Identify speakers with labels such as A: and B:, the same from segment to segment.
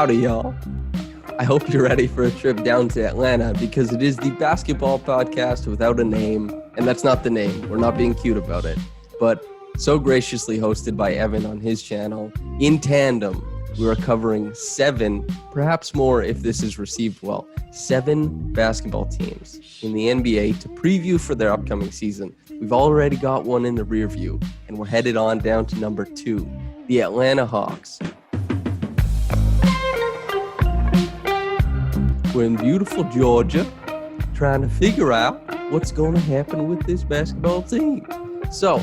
A: Howdy, y'all. I hope you're ready for a trip down to Atlanta because it is the basketball podcast without a name. And that's not the name. We're not being cute about it. But so graciously hosted by Evan on his channel. In tandem, we are covering 7, perhaps more if this is received well, 7 basketball teams in the NBA to preview for their upcoming season. We've already got one in the rear view, and we're headed on down to number 2, the Atlanta Hawks. We're in beautiful Georgia, trying to figure out what's going to happen with this basketball team. So,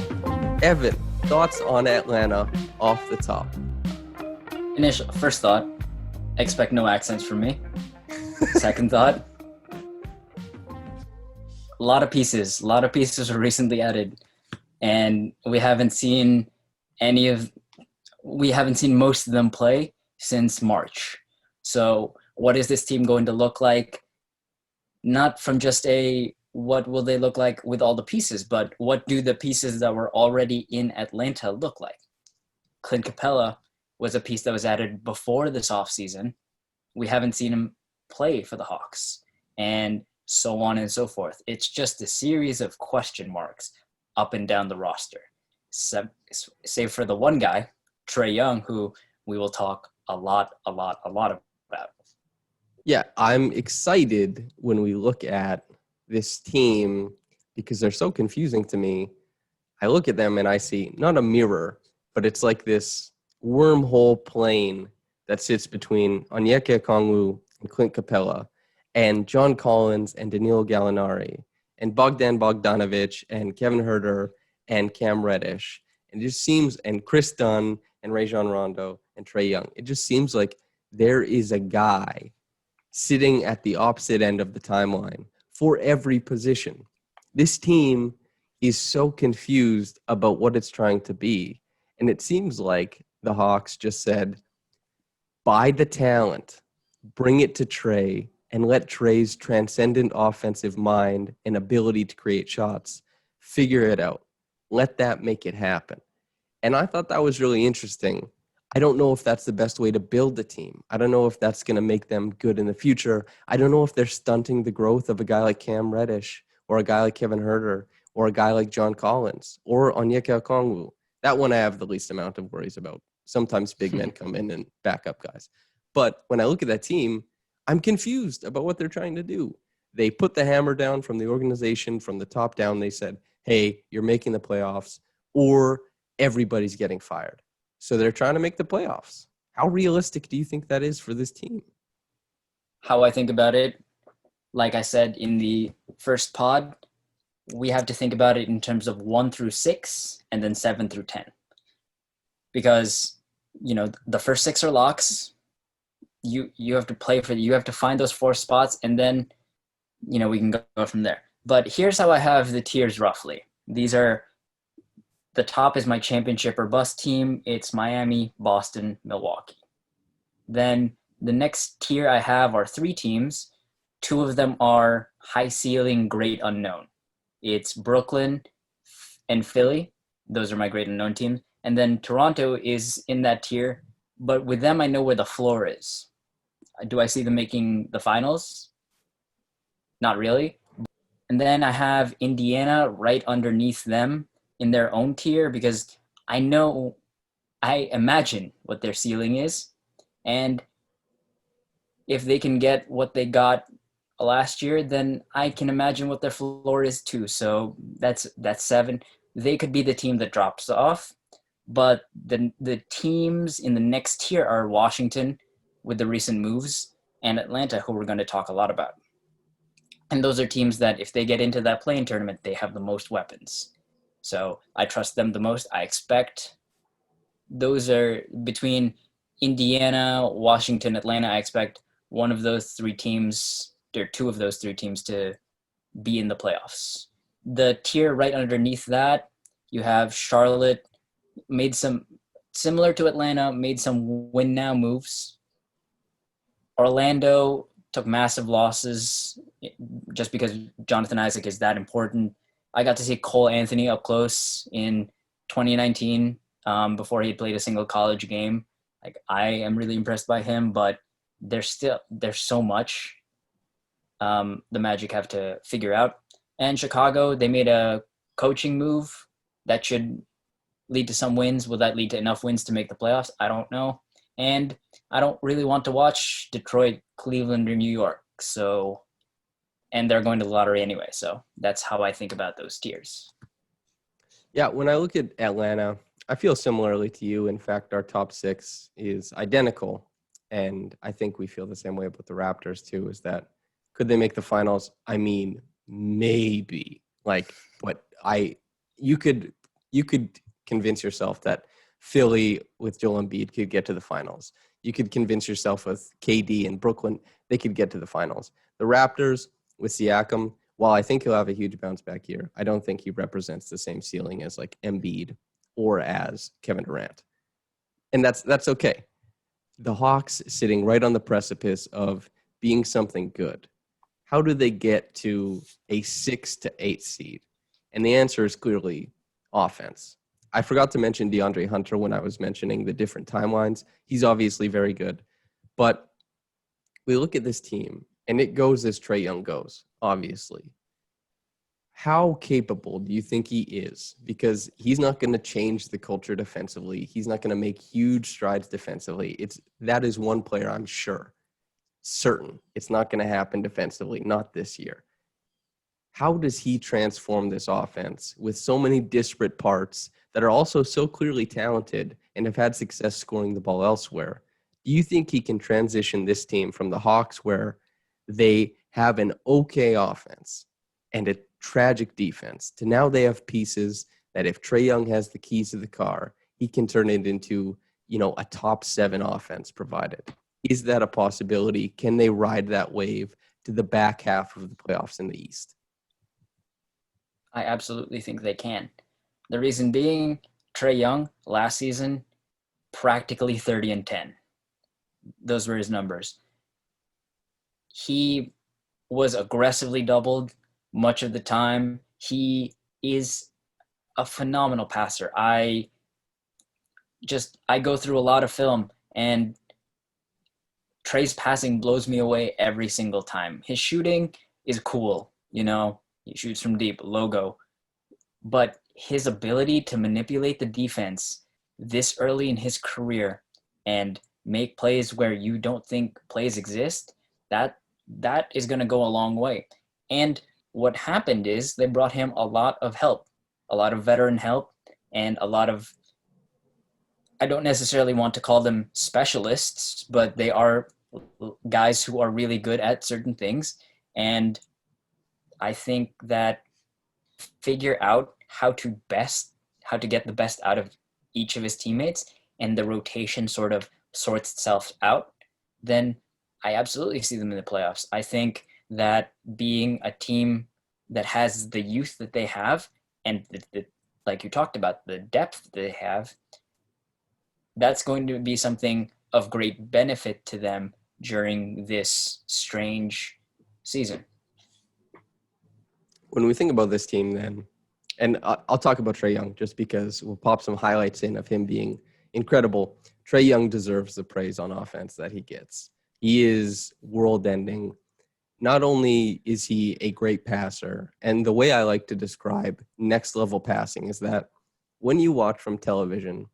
A: Evan, thoughts on Atlanta off the top?
B: First thought, expect no accents from me. Second thought, a lot of pieces were recently added, and we haven't seen most of them play since March. So what is this team going to look like? Not from just what will they look like with all the pieces, but what do the pieces that were already in Atlanta look like? Clint Capella was a piece that was added before this offseason. We haven't seen him play for the Hawks, and so on and so forth. It's just a series of question marks up and down the roster. Save for the one guy, Trae Young, who we will talk a lot about.
A: Yeah, I'm excited when we look at this team because they're so confusing to me. I look at them and I see not a mirror, but it's like this wormhole plane that sits between Onyeka Okongwu and Clint Capella and John Collins and Danilo Gallinari and Bogdan Bogdanovic and Kevin Huerter and Cam Reddish. And it just seems, and Chris Dunn and Rajon Rondo and Trae Young. It just seems like there is a guy sitting at the opposite end of the timeline for every position. This team is so confused about what it's trying to be. And it seems like the Hawks just said, buy the talent, bring it to Trae, and let Trae's transcendent offensive mind and ability to create shots figure it out. Let that make it happen. And I thought that was really interesting. I don't know if that's the best way to build a team. I don't know if that's going to make them good in the future. I don't know if they're stunting the growth of a guy like Cam Reddish or a guy like Kevin Huerter or a guy like John Collins or Onyeka Okongwu. That one I have the least amount of worries about. Sometimes big men come in and back up guys. But when I look at that team, I'm confused about what they're trying to do. They put the hammer down from the organization, from the top down. They said, hey, you're making the playoffs or everybody's getting fired. So they're trying to make the playoffs. How realistic do you think that is for this team?
B: How I think about it, like I said in the first pod, we have to think about it in terms of 1 through 6 and then 7 through 10. Because, the first 6 are locks. You have to play you have to find those 4 spots, and then, we can go from there. But here's how I have the tiers roughly. The top is my championship or bust team. It's Miami, Boston, Milwaukee. Then the next tier I have are 3 teams. 2 of them are high ceiling, great unknown. It's Brooklyn and Philly. Those are my great unknown teams. And then Toronto is in that tier. But with them, I know where the floor is. Do I see them making the finals? Not really. And then I have Indiana right underneath them in their own tier because I imagine what their ceiling is. And if they can get what they got last year, then I can imagine what their floor is too. So that's 7. They could be the team that drops off. But the teams in the next tier are Washington with the recent moves and Atlanta, who we're going to talk a lot about. And those are teams that if they get into that play-in tournament, they have the most weapons. So I trust them the most. I expect those are between Indiana, Washington, Atlanta. I expect one of those 3 teams, or 2 of those 3 teams to be in the playoffs. The tier right underneath that, you have Charlotte, made some, similar to Atlanta, made some win now moves. Orlando took massive losses just because Jonathan Isaac is that important. I got to see Cole Anthony up close in 2019 before he played a single college game. I am really impressed by him, but there's so much the Magic have to figure out. And Chicago, they made a coaching move that should lead to some wins. Will that lead to enough wins to make the playoffs? I don't know. And I don't really want to watch Detroit, Cleveland, or New York. So, and they're going to the lottery anyway. So that's how I think about those tiers.
A: Yeah, when I look at Atlanta, I feel similarly to you. In fact, our top 6 is identical. And I think we feel the same way about the Raptors too, is that could they make the finals? I mean, maybe. But you could convince yourself that Philly with Joel Embiid could get to the finals. You could convince yourself with KD and Brooklyn, they could get to the finals. The Raptors with Siakam, while I think he'll have a huge bounce back year, I don't think he represents the same ceiling as like Embiid or as Kevin Durant. And that's okay. The Hawks sitting right on the precipice of being something good. How do they get to a 6 to 8 seed? And the answer is clearly offense. I forgot to mention DeAndre Hunter when I was mentioning the different timelines. He's obviously very good. But we look at this team, and it goes as Trae Young goes, obviously. How capable do you think he is? Because he's not going to change the culture defensively. He's not going to make huge strides defensively. That is one player I'm certain it's not going to happen defensively, not this year. How does he transform this offense with so many disparate parts that are also so clearly talented and have had success scoring the ball elsewhere? Do you think he can transition this team from the Hawks, where they have an okay offense and a tragic defense, to now they have pieces that if Trae Young has the keys to the car, he can turn it into, a top 7 offense provided? Is that a possibility? Can they ride that wave to the back half of the playoffs in the East?
B: I absolutely think they can. The reason being, Trae Young last season, practically 30 and 10. Those were his numbers. He was aggressively doubled much of the time. He is a phenomenal passer. I go through a lot of film, and Trae's passing blows me away every single time. His shooting is cool, he shoots from deep, logo. But his ability to manipulate the defense this early in his career and make plays where you don't think plays exist, that is going to go a long way. And what happened is they brought him a lot of help, a lot of veteran help, and a lot of, I don't necessarily want to call them specialists, but they are guys who are really good at certain things. And I think that figure out how to get the best out of each of his teammates, and the rotation sort of sorts itself out, then I absolutely see them in the playoffs. I think that being a team that has the youth that they have, and like you talked about, the depth that they have, that's going to be something of great benefit to them during this strange season.
A: When we think about this team then, and I'll talk about Trae Young just because we'll pop some highlights in of him being incredible. Trae Young deserves the praise on offense that he gets. He is world-ending. Not only is he a great passer, and the way I like to describe next-level passing is that when you watch from television,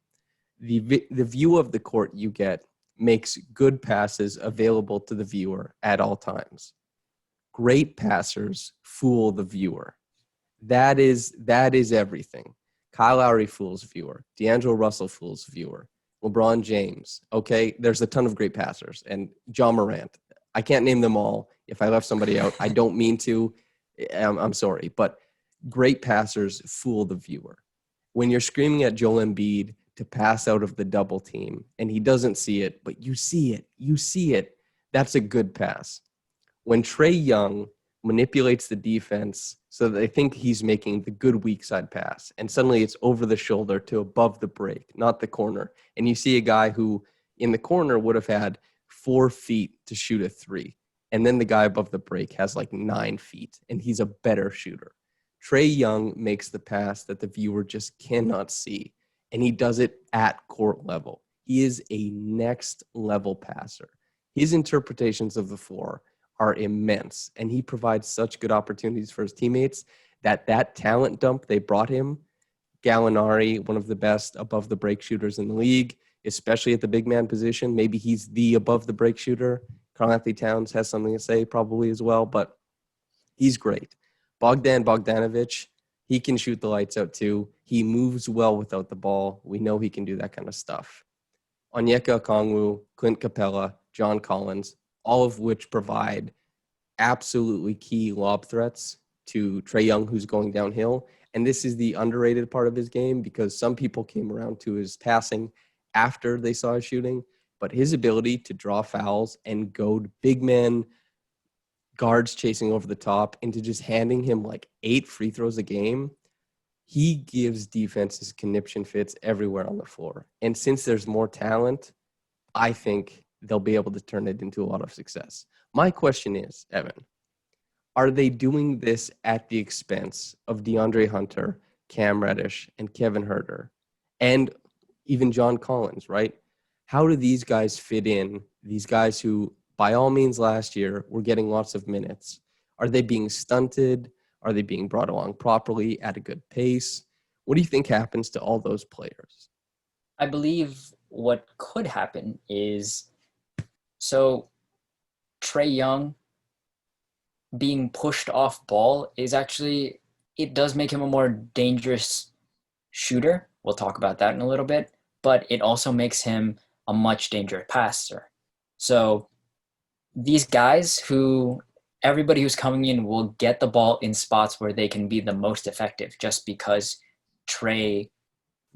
A: the view of the court you get makes good passes available to the viewer at all times. Great passers fool the viewer. That is everything. Kyle Lowry fools viewer. D'Angelo Russell fools viewer. LeBron James. Okay, there's a ton of great passers. And John Morant. I can't name them all. If I left somebody out, I don't mean to. I'm sorry. But great passers fool the viewer. When you're screaming at Joel Embiid to pass out of the double team, and he doesn't see it, but you see it, that's a good pass. When Trae Young manipulates the defense so that they think he's making the good weak side pass, and suddenly it's over the shoulder to above the break, not the corner. And you see a guy who in the corner would have had 4 feet to shoot a 3. And then the guy above the break has like 9 feet, and he's a better shooter. Trae Young makes the pass that the viewer just cannot see, and he does it at court level. He is a next level passer. His interpretations of the floor are immense, and he provides such good opportunities for his teammates that talent dump they brought him, Gallinari, one of the best above the break shooters in the league, especially at the big man position. Maybe he's the above the break shooter. Karl-Anthony Towns has something to say probably as well, but he's great. Bogdanovic, he can shoot the lights out too. He moves well without the ball. We know he can do that kind of stuff. Onyeka Okongwu, Clint Capella, John Collins, all of which provide absolutely key lob threats to Trae Young, who's going downhill. And this is the underrated part of his game because some people came around to his passing after they saw his shooting. But his ability to draw fouls and goad big men, guards chasing over the top, into just handing him like 8 free throws a game, he gives defenses conniption fits everywhere on the floor. And since there's more talent, I think they'll be able to turn it into a lot of success. My question is, Evan, are they doing this at the expense of DeAndre Hunter, Cam Reddish, and Kevin Huerter, and even John Collins, right? How do these guys fit in, these guys who, by all means, last year were getting lots of minutes? Are they being stunted? Are they being brought along properly at a good pace? What do you think happens to all those players?
B: I believe what could happen is, so Trae Young being pushed off ball is actually, it does make him a more dangerous shooter. We'll talk about that in a little bit, but it also makes him a much dangerous passer. So these guys who, everybody who's coming in will get the ball in spots where they can be the most effective just because Trae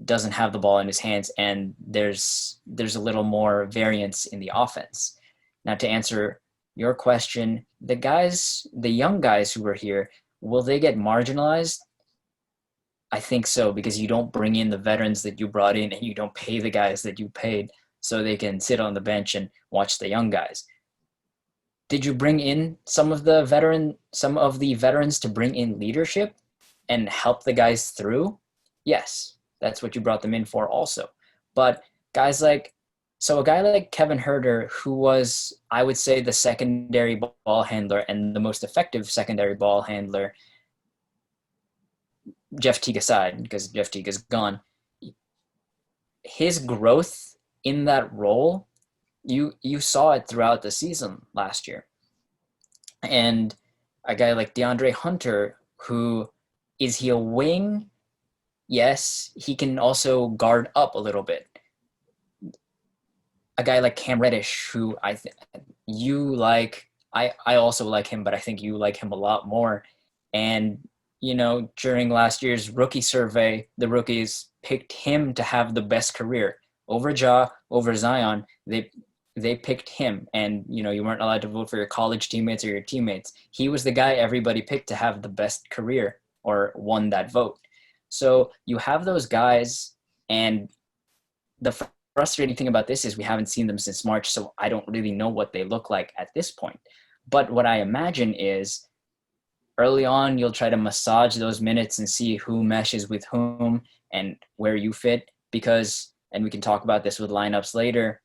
B: doesn't have the ball in his hands and there's a little more variance in the offense. Now, to answer your question, the young guys who are here, will they get marginalized? I think so, because you don't bring in the veterans that you brought in and you don't pay the guys that you paid so they can sit on the bench and watch the young guys. Did you bring in some of the veterans to bring in leadership and help the guys through? Yes, that's what you brought them in for also. But guys like, so a guy like Kevin Huerter, who was, I would say, the secondary ball handler and the most effective secondary ball handler, Jeff Teague aside, because Jeff Teague is gone, his growth in that role, you saw it throughout the season last year. And a guy like DeAndre Hunter, who, is he a wing? Yes, he can also guard up a little bit. A guy like Cam Reddish, who you like, I also like him, but I think you like him a lot more. And, during last year's rookie survey, the rookies picked him to have the best career over Ja, over Zion. They picked him, and you weren't allowed to vote for your college teammates or your teammates. He was the guy everybody picked to have the best career or won that vote. So you have those guys, and the frustrating thing about this is we haven't seen them since March, so I don't really know what they look like at this point. But what I imagine is early on, you'll try to massage those minutes and see who meshes with whom and where you fit, because, and we can talk about this with lineups later,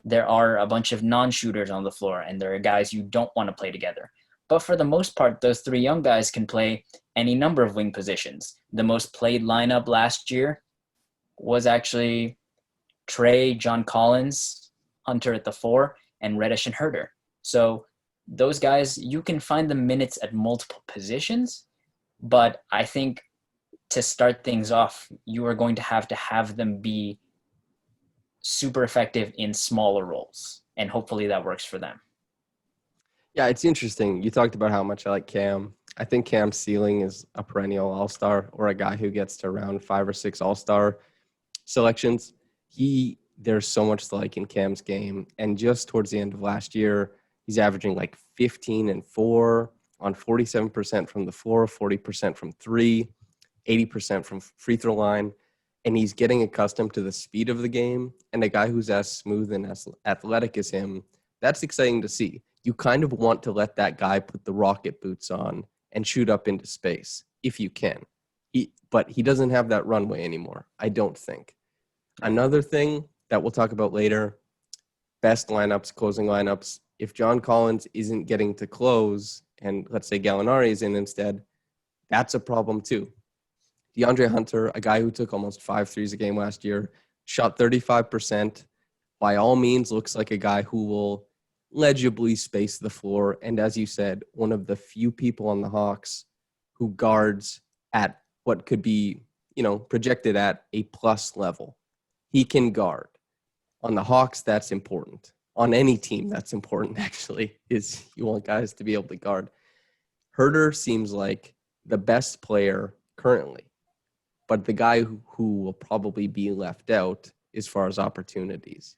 B: there are a bunch of non-shooters on the floor, and there are guys you don't want to play together. But for the most part, those 3 young guys can play any number of wing positions. The most played lineup last year was actually Trae, John Collins, Hunter at the 4, and Reddish and Huerter. So those guys, you can find the minutes at multiple positions, but I think to start things off, you are going to have them be super effective in smaller roles, and hopefully that works for them.
A: Yeah, it's interesting. You talked about how much I like Cam. I think Cam's ceiling is a perennial all-star, or a guy who gets to around 5 or 6 all-star selections. There's so much to like in Cam's game. And just towards the end of last year, he's averaging like 15 and 4 on 47% from the floor, 40% from 3, 80% from free throw line. And he's getting accustomed to the speed of the game. And a guy who's as smooth and as athletic as him, that's exciting to see. You kind of want to let that guy put the rocket boots on and shoot up into space if you can. But he doesn't have that runway anymore, I don't think. Another thing that we'll talk about later, best lineups, closing lineups. If John Collins isn't getting to close and let's say Gallinari is in instead, that's a problem too. DeAndre Hunter, a guy who took almost 5 threes a game last year, shot 35%. By all means, looks like a guy who will legibly space the floor. And as you said, one of the few people on the Hawks who guards at what could be, projected at a plus level. He can guard. On the Hawks, that's important. On any team, that's important, actually, is you want guys to be able to guard. Herter seems like the best player currently, but the guy who will probably be left out as far as opportunities.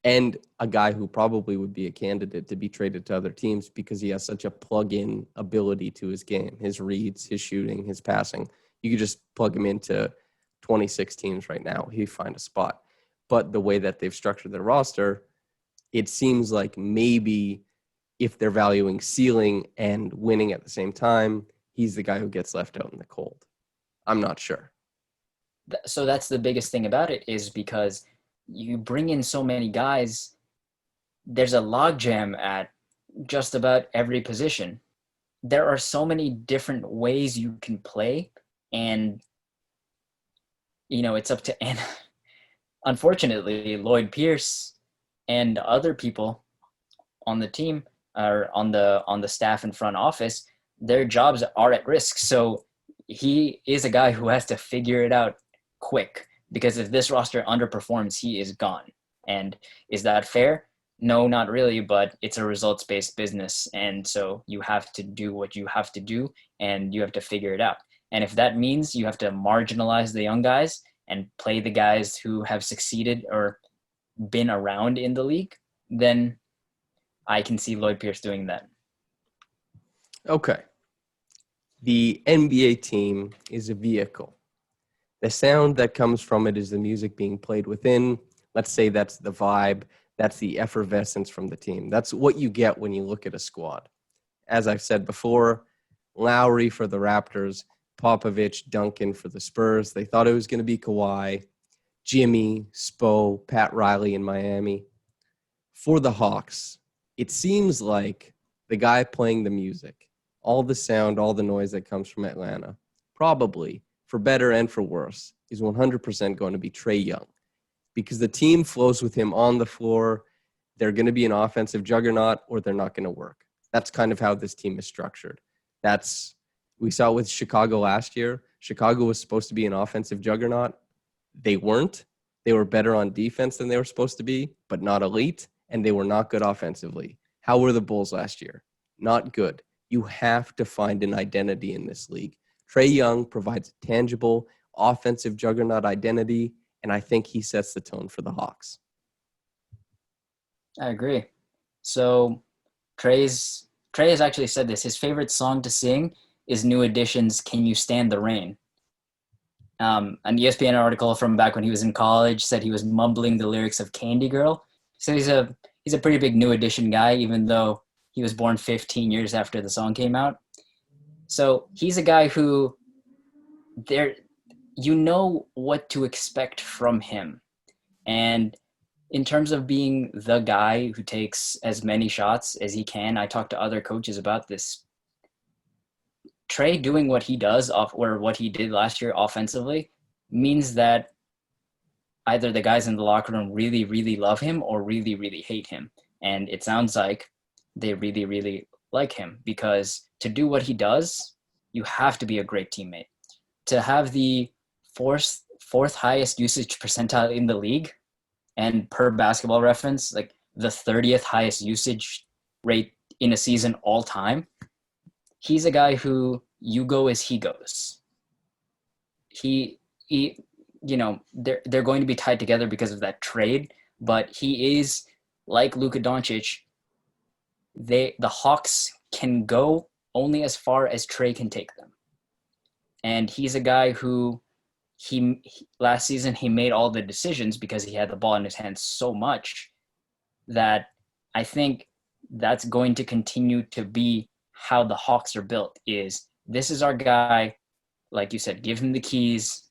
A: And a guy who probably would be a candidate to be traded to other teams because he has such a plug-in ability to his game, his reads, his shooting, his passing. You could just plug him into 26 teams right now. He'd find a spot. But the way that they've structured their roster, it seems like maybe if they're valuing ceiling and winning at the same time, he's the guy who gets left out in the cold. I'm not sure.
B: So that's the biggest thing about it, is because you bring in so many guys, there's a logjam at just about every position. There are so many different ways you can play, and it's up to, and unfortunately, Lloyd Pierce and other people on the team or on the staff and front office, their jobs are at risk. So he is a guy who has to figure it out quick, because if this roster underperforms, he is gone. And is that fair? No, not really, but it's a results-based business. And so you have to do what you have to do, and you have to figure it out. And if that means you have to marginalize the young guys and play the guys who have succeeded or been around in the league, then I can see Lloyd Pierce doing that.
A: Okay. The NBA team is a vehicle. The sound that comes from it is the music being played within. Let's say that's the vibe. That's the effervescence from the team. That's what you get when you look at a squad. As I've said before, Lowry for the Raptors, Popovich, Duncan for the Spurs. They thought it was going to be Kawhi, Jimmy, Spo, Pat Riley in Miami. For the Hawks, it seems like the guy playing the music, all the sound, all the noise that comes from Atlanta, probably, for better and for worse, is 100% going to be Trae Young, because the team flows with him on the floor. They're going to be an offensive juggernaut, or they're not going to work. That's kind of how this team is structured. We saw it with Chicago last year. Chicago was supposed to be an offensive juggernaut. They weren't. They were better on defense than they were supposed to be, but not elite, and they were not good offensively. How were the Bulls last year? Not good. You have to find an identity in this league. Trae Young provides a tangible offensive juggernaut identity, and I think he sets the tone for the Hawks.
B: I agree. So Trey has actually said this. His favorite song to sing is New Edition's "Can You Stand the Rain?" An ESPN article from back when he was in college said he was mumbling the lyrics of Candy Girl. So he's a pretty big New Edition guy, even though he was born 15 years after the song came out. So he's a guy who you know what to expect from him. And in terms of being the guy who takes as many shots as he can, I talked to other coaches about this. Trae doing what he does or what he did last year offensively means that either the guys in the locker room really, really love him or really, really hate him. And it sounds like they really, really like him, because to do what he does, you have to be a great teammate. To have the fourth highest usage percentile in the league, and per Basketball Reference, like the 30th highest usage rate in a season all time, he's a guy who you go as he goes. He they're going to be tied together because of that trade, but he is like Luka Doncic. The Hawks can go only as far as Trae can take them. And he's a guy who last season he made all the decisions because he had the ball in his hands so much that I think that's going to continue to be how the Hawks are built. Is this is our guy, like you said, give him the keys,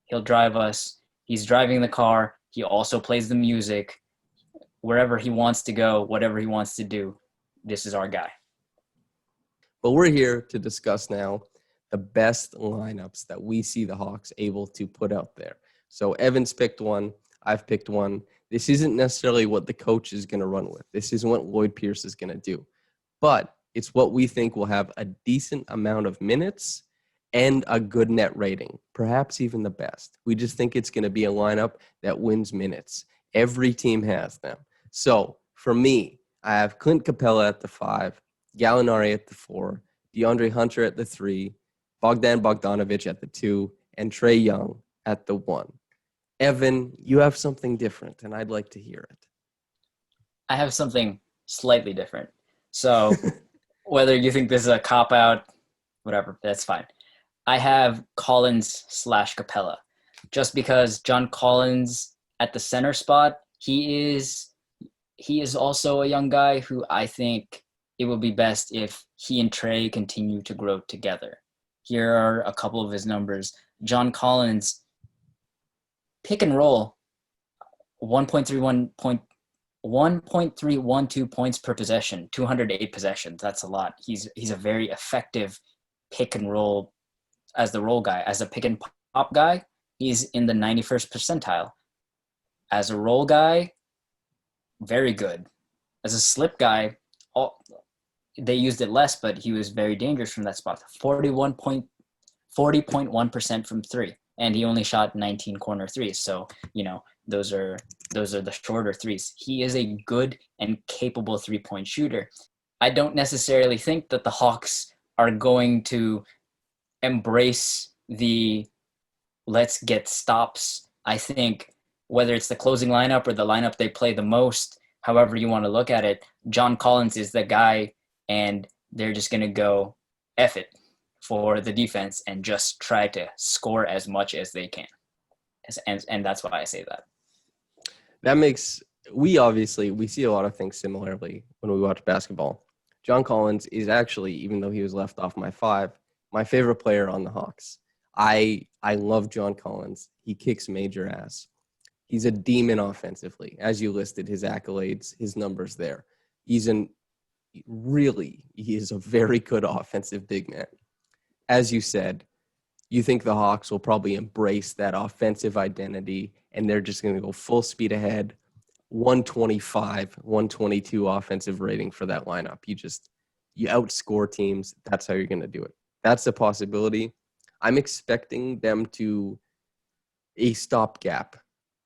B: he'll drive us. He's driving the car. He also plays the music. wherever he wants to go, whatever he wants to do, this is our guy.
A: But we're here to discuss now the best lineups that we see the Hawks able to put out there. So Evan's picked one. I've picked one. This isn't necessarily what the coach is going to run with. This isn't what Lloyd Pierce is going to do. But it's what we think will have a decent amount of minutes and a good net rating, perhaps even the best. We just think it's going to be a lineup that wins minutes. Every team has them. So for me, I have Clint Capella at the 5, Gallinari at the 4, DeAndre Hunter at the 3, Bogdan Bogdanovic at the 2, and Trae Young at the 1. Evan, you have something different, and I'd like to hear it.
B: I have something slightly different. So whether you think this is a cop-out, whatever, that's fine. I have Collins/Capella, just because John Collins at the center spot, he is also a young guy who I think it would be best if he and Trae continue to grow together. Here are a couple of his numbers. John Collins, pick and roll, 1.312 points per possession, 208 possessions. That's a lot. He's a very effective pick and roll as the roll guy. As a pick and pop guy, he's in the 91st percentile. As a roll guy, very good. As a slip guy, they used it less, but he was very dangerous from that spot. 40.1% from 3, and he only shot 19 corner threes. So, those are the shorter threes. He is a good and capable 3-point shooter. I don't necessarily think that the Hawks are going to embrace the let's get stops. I think whether it's the closing lineup or the lineup they play the most, however you want to look at it, John Collins is the guy, and they're just going to go F it for the defense and just try to score as much as they can. And that's why I say that.
A: We see a lot of things similarly when we watch basketball. John Collins is actually, even though he was left off my 5, my favorite player on the Hawks. I love John Collins. He kicks major ass. He's a demon offensively. As you listed, his accolades, his numbers there. He is a very good offensive big man. As you said, you think the Hawks will probably embrace that offensive identity, and they're just going to go full speed ahead. 125, 122 offensive rating for that lineup. You outscore teams. That's how you're going to do it. That's a possibility. I'm expecting them to a stopgap,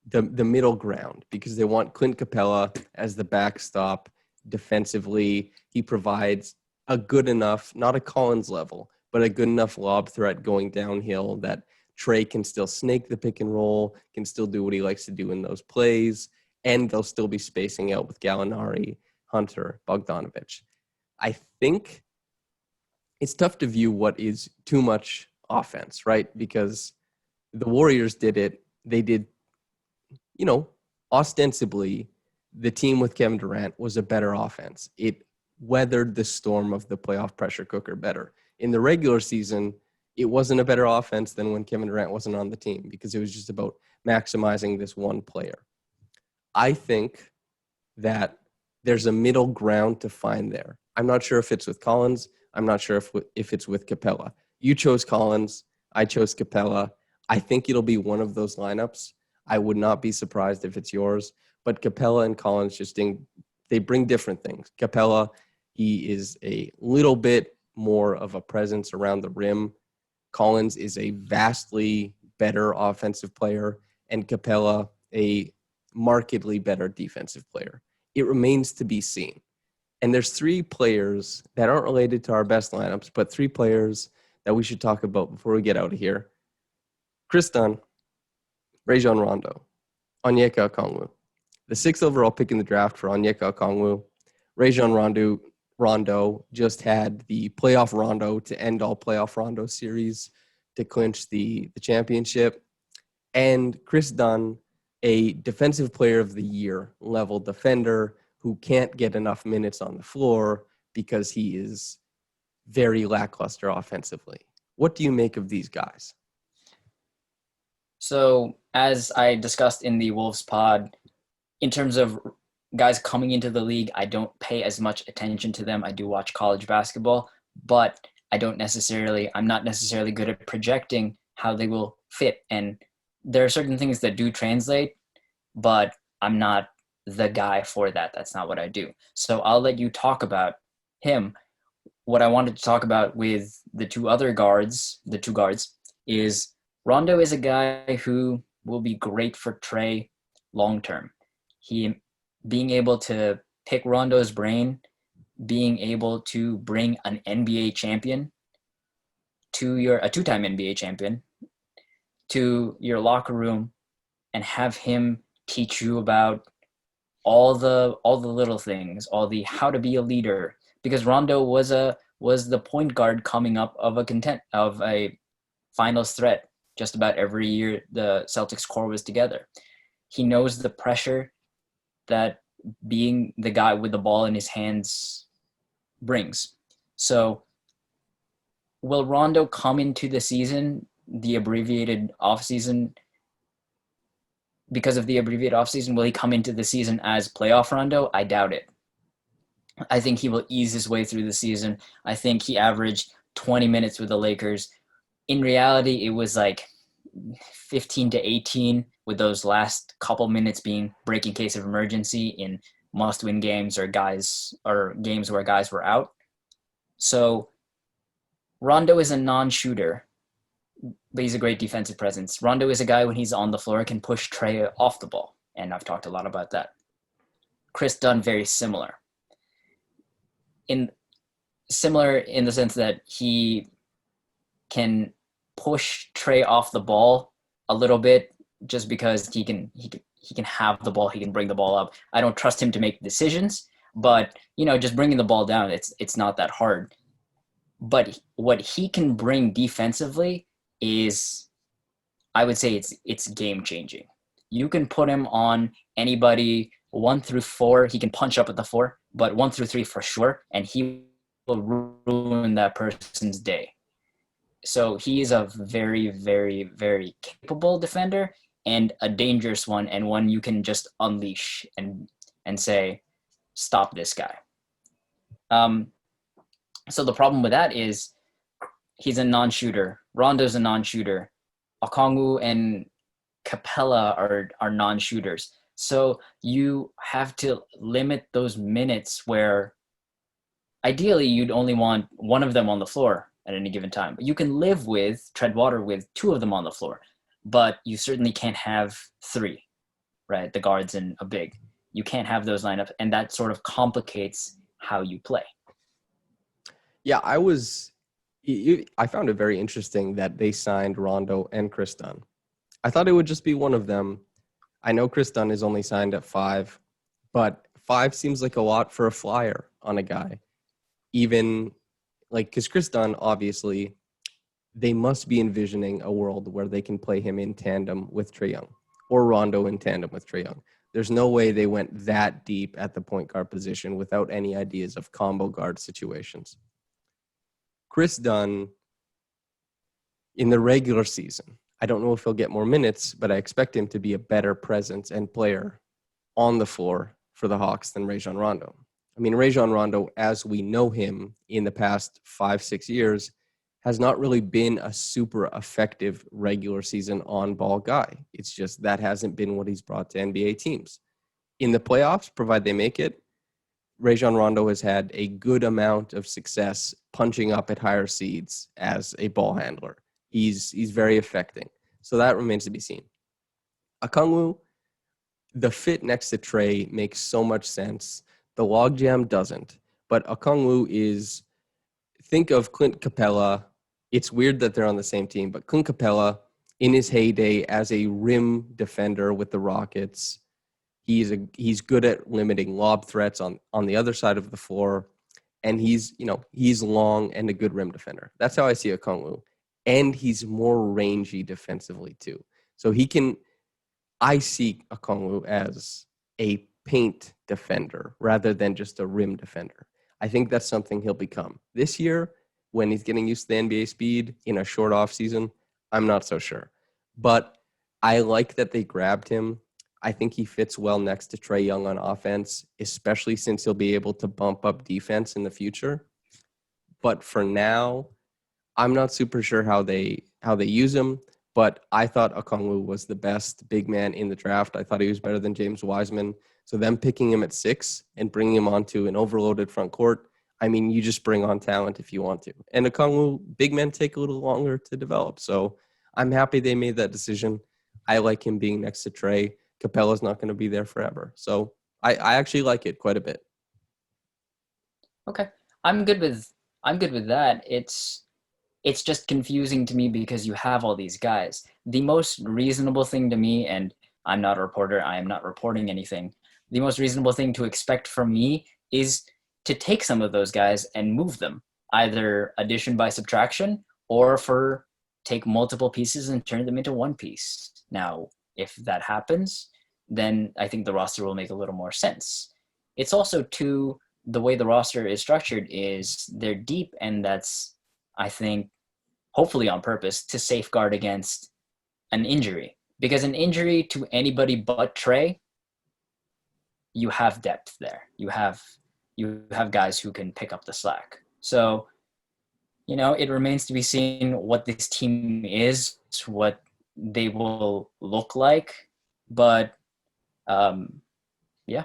A: the middle ground, because they want Clint Capella as the backstop defensively. He provides a good enough, not a Collins level, but a good enough lob threat going downhill that Trae can still snake the pick and roll, can still do what he likes to do in those plays, and they'll still be spacing out with Gallinari, Hunter, Bogdanovic. I think it's tough to view what is too much offense, right? Because the Warriors did it. They did, ostensibly, the team with Kevin Durant was a better offense. It weathered the storm of the playoff pressure cooker better. In the regular season, it wasn't a better offense than when Kevin Durant wasn't on the team, because it was just about maximizing this one player. I think that there's a middle ground to find there. I'm not sure if it's with Collins. I'm not sure if it's with Capella. You chose Collins. I chose Capella. I think it'll be one of those lineups. I would not be surprised if it's yours. But Capella and Collins they bring different things. Capella, he is a little bit more of a presence around the rim. Collins is a vastly better offensive player, and Capella a markedly better defensive player. It remains to be seen. And there's 3 players that aren't related to our best lineups, but 3 players that we should talk about before we get out of here. Chris Dunn, Rajon Rondo, Onyeka Okongwu. The 6th overall pick in the draft for Onyeka Okongwu. Rajon Rondo just had the playoff Rondo to end all playoff Rondo series to clinch the championship. And Chris Dunn, a defensive player of the year level defender who can't get enough minutes on the floor because he is very lackluster offensively. What do you make of these guys?
B: So as I discussed in the Wolves pod, in terms of guys coming into the league, I don't pay as much attention to them. I do watch college basketball, but I'm not necessarily good at projecting how they will fit. And there are certain things that do translate, but I'm not the guy for that. That's not what I do. So I'll let you talk about him. What I wanted to talk about with the two guards, is Rondo is a guy who will be great for Trae long term. He being able to pick Rondo's brain, being able to bring an NBA champion a two-time NBA champion to your locker room and have him teach you about all the little things, all the how to be a leader. Because Rondo was the point guard coming up of a finals threat just about every year the Celtics core was together. He knows the pressure that being the guy with the ball in his hands brings. So will Rondo come into the season, the abbreviated offseason, because of the abbreviated offseason, will he come into the season as playoff Rondo? I doubt it. I think he will ease his way through the season. I think he averaged 20 minutes with the Lakers. In reality, it was like 15 to 18, with those last couple minutes being break in case of emergency in must-win games or games where guys were out. So Rondo is a non-shooter, but he's a great defensive presence. Rondo is a guy when he's on the floor can push Trae off the ball, and I've talked a lot about that. Chris Dunn, very similar. Similar in the sense that he can push Trae off the ball a little bit, just because he can have the ball, he can bring the ball up. I don't trust him to make decisions, but just bringing the ball down, it's not that hard. But what he can bring defensively is, I would say it's game changing. You can put him on anybody 1 through 4. He can punch up at the 4, but 1 through 3 for sure, and he will ruin that person's day. So he is a very, very, very capable defender, and a dangerous one, and one you can just unleash and say, stop this guy. So the problem with that is he's a non-shooter. Rondo's a non-shooter. Okongwu and Capella are non-shooters. So you have to limit those minutes where ideally you'd only want one of them on the floor at any given time. You can tread water with 2 of them on the floor, but you certainly can't have 3, right? The guards and a big. You can't have those lineups, and that sort of complicates how you play.
A: Yeah, I found it very interesting that they signed Rondo and Chris Dunn. I thought it would just be one of them. I know Chris Dunn is only signed at 5, but 5 seems like a lot for a flyer on a guy. Even because Chris Dunn, obviously, they must be envisioning a world where they can play him in tandem with Trae Young, or Rondo in tandem with Trae Young. There's no way they went that deep at the point guard position without any ideas of combo guard situations. Chris Dunn, in the regular season, I don't know if he'll get more minutes, but I expect him to be a better presence and player on the floor for the Hawks than Rajon Rondo. I mean, Rajon Rondo, as we know him in the past 5-6 years, has not really been a super effective regular season on-ball guy. It's just that hasn't been what he's brought to NBA teams. In the playoffs, provided they make it, Rajon Rondo has had a good amount of success punching up at higher seeds as a ball handler. He's very affecting. So that remains to be seen. Okongwu, the fit next to Trae makes so much sense. The logjam doesn't. But Okongwu is, think of Clint Capella. It's weird that they're on the same team, but Clint Capella, in his heyday as a rim defender with the Rockets, he's good at limiting lob threats on the other side of the floor, and he's long and a good rim defender. That's how I see Okongwu, and he's more rangy defensively too. So I see Okongwu as a paint defender rather than just a rim defender. I think that's something he'll become this year when he's getting used to the NBA speed in a short off season. I'm not so sure, but I like that they grabbed him. I think he fits well next to Trae Young on offense, especially since he'll be able to bump up defense in the future. But for now, I'm not super sure how they use him, but I thought Okongwu was the best big man in the draft. I thought he was better than James Wiseman. So them picking him at 6 and bringing him onto an overloaded front court, I mean, you just bring on talent if you want to. And Okongwu, big men take a little longer to develop. So I'm happy they made that decision. I like him being next to Trae. Capella's not going to be there forever. So I actually like it quite a bit.
B: Okay. I'm good with that. It's just confusing to me because you have all these guys. The most reasonable thing to me, and I'm not a reporter, I am not reporting anything. The most reasonable thing to expect from me is to take some of those guys and move them, either addition by subtraction or for take multiple pieces and turn them into one piece. Now, if that happens, then I think the roster will make a little more sense. It's also too, the way the roster is structured is they're deep, and that's, I think, hopefully on purpose, to safeguard against an injury. Because an injury to anybody but Trae, you have depth there. You have guys who can pick up the slack. So, it remains to be seen what this team is, what they will look like. But yeah.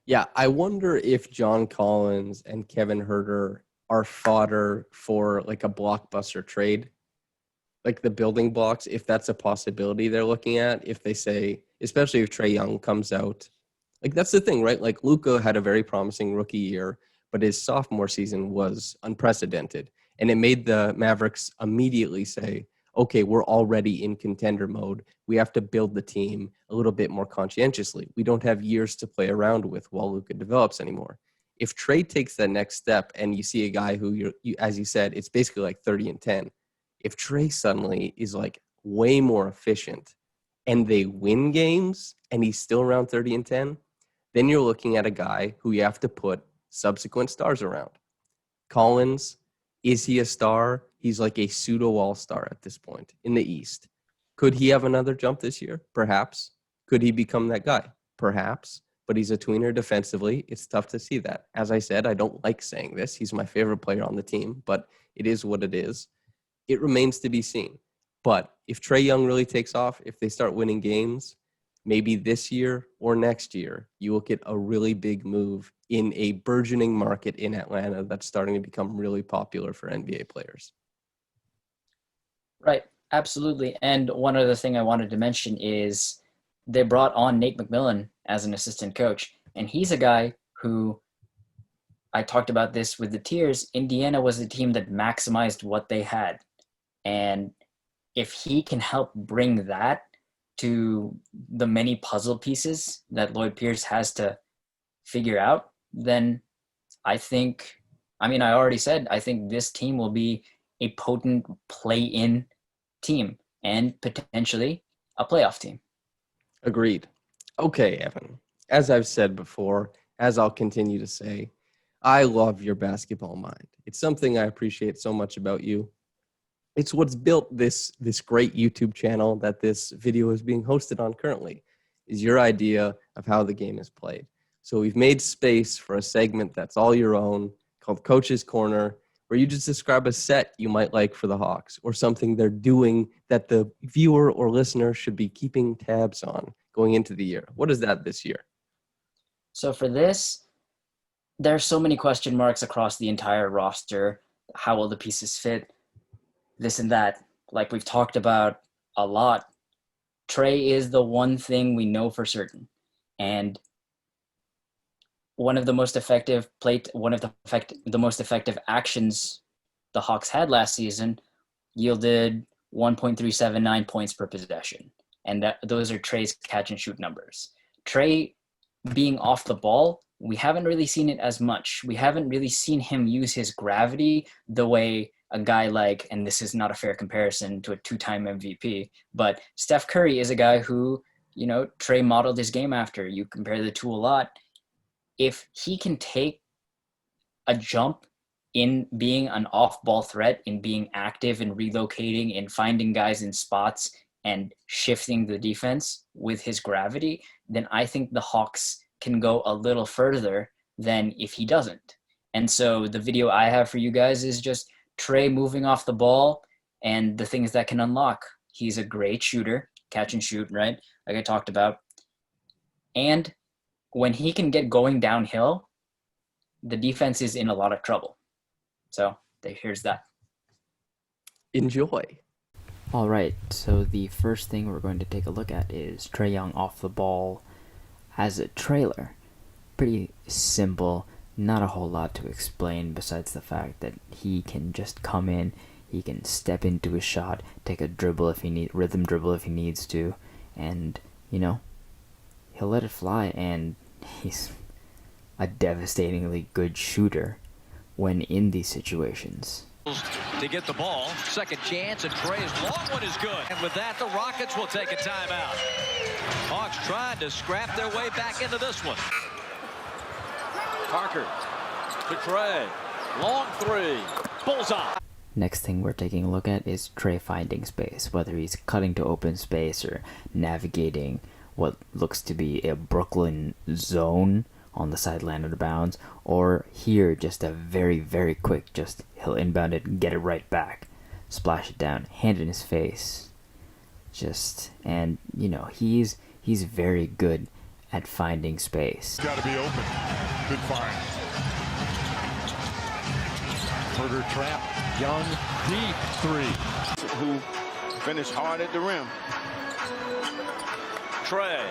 A: Yeah, I wonder if John Collins and Kevin Herter are fodder for like a blockbuster trade, like the building blocks, if that's a possibility they're looking at. If they say, especially if Trae Young comes out, like that's the thing, right? Like Luka had a very promising rookie year, but his sophomore season was unprecedented. And it made the Mavericks immediately say, okay, we're already in contender mode. We have to build the team a little bit more conscientiously. We don't have years to play around with while Luka develops anymore. If Trae takes that next step and you see a guy who, you, as you said, it's basically like 30 and 10. If Trae suddenly is like way more efficient and they win games and he's still around 30 and 10, then you're looking at a guy who you have to put subsequent stars around. Collins, is he a star? He's like a pseudo all-star at this point in the East. Could he have another jump this year? Perhaps. Could he become that guy? Perhaps. But he's a tweener defensively. It's tough to see that. As I said, I don't like saying this. He's my favorite player on the team, but it is what it is. It remains to be seen. But if Trae Young really takes off, if they start winning games, maybe this year or next year, you will get a really big move in a burgeoning market in Atlanta that's starting to become really popular for NBA players.
B: Right, absolutely. And one other thing I wanted to mention is they brought on Nate McMillan as an assistant coach, and he's a guy who, I talked about this with the tiers, Indiana was a team that maximized what they had. And if he can help bring that to the many puzzle pieces that Lloyd Pierce has to figure out, then I think, I already said, I think this team will be a potent play-in team and potentially a playoff team.
A: Agreed. Okay, Evan. As I've said before, as I'll continue to say, I love your basketball mind. It's something I appreciate so much about you. It's what's built this great YouTube channel that this video is being hosted on currently, is your idea of how the game is played. So we've made space for a segment that's all your own called Coach's Corner, where you just describe a set you might like for the Hawks or something they're doing that the viewer or listener should be keeping tabs on going into the year. What is that this year?
B: So for this, there are so many question marks across the entire roster. How will the pieces fit? This and that. Like we've talked about a lot, Trae is the one thing we know for certain. And one of the most effective actions the Hawks had last season yielded 1.379 points per possession. And those are Trae's catch and shoot numbers. Trae being off the ball, we haven't really seen it as much. We haven't really seen him use his gravity the way a guy like, and this is not a fair comparison to a two-time MVP, but Steph Curry is a guy who, Trae modeled his game after. You compare the two a lot. If he can take a jump in being an off-ball threat, in being active, in relocating, in finding guys in spots, and shifting the defense with his gravity, then I think the Hawks can go a little further than if he doesn't. And so the video I have for you guys is just Trae moving off the ball and the things that can unlock. He's a great shooter, catch and shoot, right? Like I talked about. And when he can get going downhill, the defense is in a lot of trouble. So here's that.
A: Enjoy.
C: All right, so the first thing we're going to take a look at is Trae Young off the ball as a trailer. Pretty simple, not a whole lot to explain besides the fact that he can just come in, he can step into a shot, take a dribble if he rhythm dribble if he needs to, and he'll let it fly, and he's a devastatingly good shooter when in these situations.
D: To get the ball, second chance, and Trae's long one is good. And with that, the Rockets will take a timeout. Hawks trying to scrap their way back into this one. Parker to Trae, long three, bullseye.
C: Next thing we're taking a look at is Trae finding space, whether he's cutting to open space or navigating what looks to be a Brooklyn zone on the sideline of the bounds, or here just a very, very quick, just he'll inbound it and get it right back, splash it down, hand in his face, and he's very good at finding space.
E: Got to be open. Good find.
D: Further trap, Young, deep three.
F: Who finished hard at the rim.
D: Trae.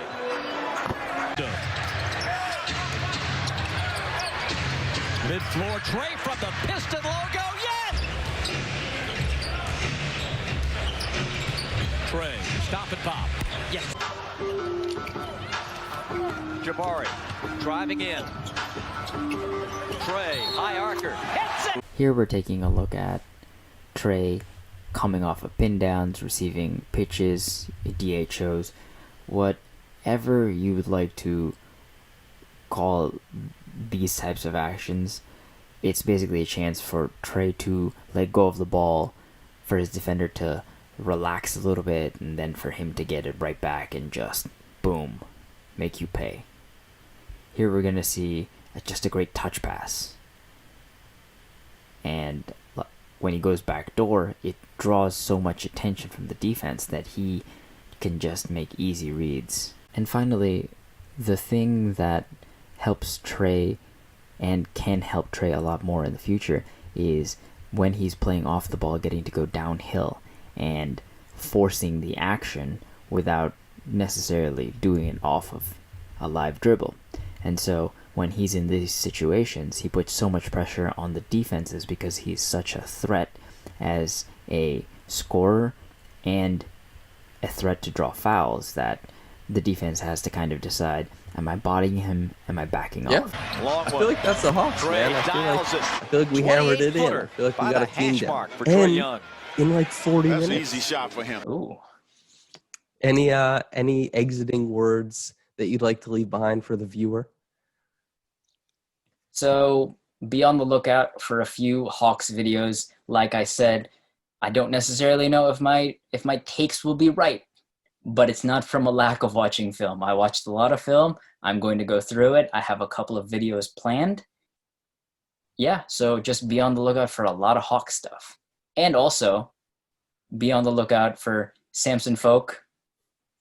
D: Mid-floor, Trae from the Piston logo, yes! Trae, stop and pop, yes. Jabari, driving in. Trae, high archer, hits it!
C: Here we're taking a look at Trae coming off of pin downs, receiving pitches, DHOs, whatever you would like to call these types of actions. It's basically a chance for Trae to let go of the ball, for his defender to relax a little bit, and then for him to get it right back and just boom, make you pay. Here we're going to see just a great touch pass, and when he goes back door, it draws so much attention from the defense that he can just make easy reads. And finally, the thing that helps Trae and can help Trae a lot more in the future is when he's playing off the ball, getting to go downhill and forcing the action without necessarily doing it off of a live dribble. And so when he's in these situations, he puts so much pressure on the defenses because he's such a threat as a scorer and a threat to draw fouls that the defense has to kind of decide, am I bodying him? Am I backing off?
A: I feel like that's the Hawks, man. I feel like we hammered it in. I feel like we got a team down. And in like 40
F: That's
A: minutes.
F: an easy shot for him.
B: Ooh.
A: Any exiting words that you'd like to leave behind for the viewer?
B: So be on the lookout for a few Hawks videos. Like I said, I don't necessarily know if my takes will be right, but it's not from a lack of watching film. I watched a lot of film. I'm going to go through it. I have a couple of videos planned. Yeah, so just be on the lookout for a lot of Hawk stuff. And also, be on the lookout for Samson Folk.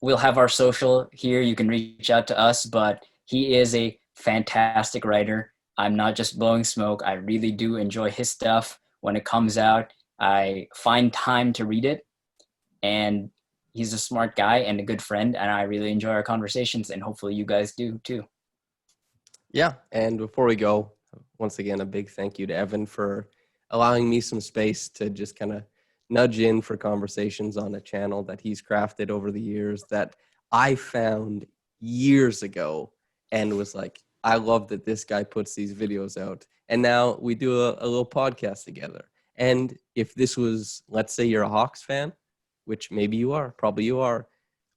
B: We'll have our social here. You can reach out to us, but he is a fantastic writer. I'm not just blowing smoke. I really do enjoy his stuff. When it comes out, I find time to read it. And he's a smart guy and a good friend, and I really enjoy our conversations, and hopefully you guys do too.
A: Yeah, and before we go, once again, a big thank you to Evan for allowing me some space to just kind of nudge in for conversations on a channel that he's crafted over the years that I found years ago and was like, I love that this guy puts these videos out. And now we do a little podcast together. And if this was, let's say you're a Hawks fan, which maybe you are, probably you are,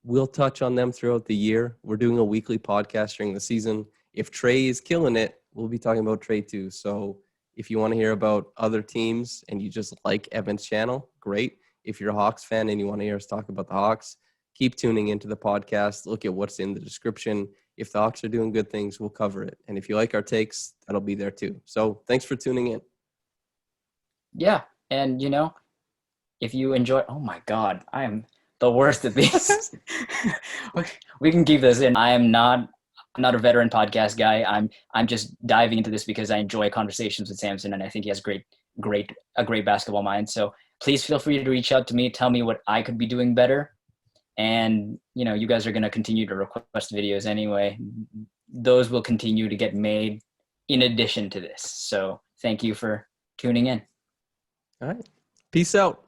A: we'll touch on them throughout the year. We're doing a weekly podcast during the season. If Trae is killing it, we'll be talking about Trae too. So if you want to hear about other teams and you just like Evan's channel, great. If you're a Hawks fan and you want to hear us talk about the Hawks, keep tuning into the podcast. Look at what's in the description. If the Hawks are doing good things, we'll cover it. And if you like our takes, that'll be there too. So thanks for tuning in.
B: Yeah. And, if you enjoy, oh my God, I am the worst at this. We can keep this in. I'm not a veteran podcast guy. I'm just diving into this because I enjoy conversations with Samson, and I think he has a great basketball mind. So please feel free to reach out to me, tell me what I could be doing better. And, you guys are going to continue to request videos anyway. Those will continue to get made in addition to this. So thank you for tuning in.
A: All right. Peace out.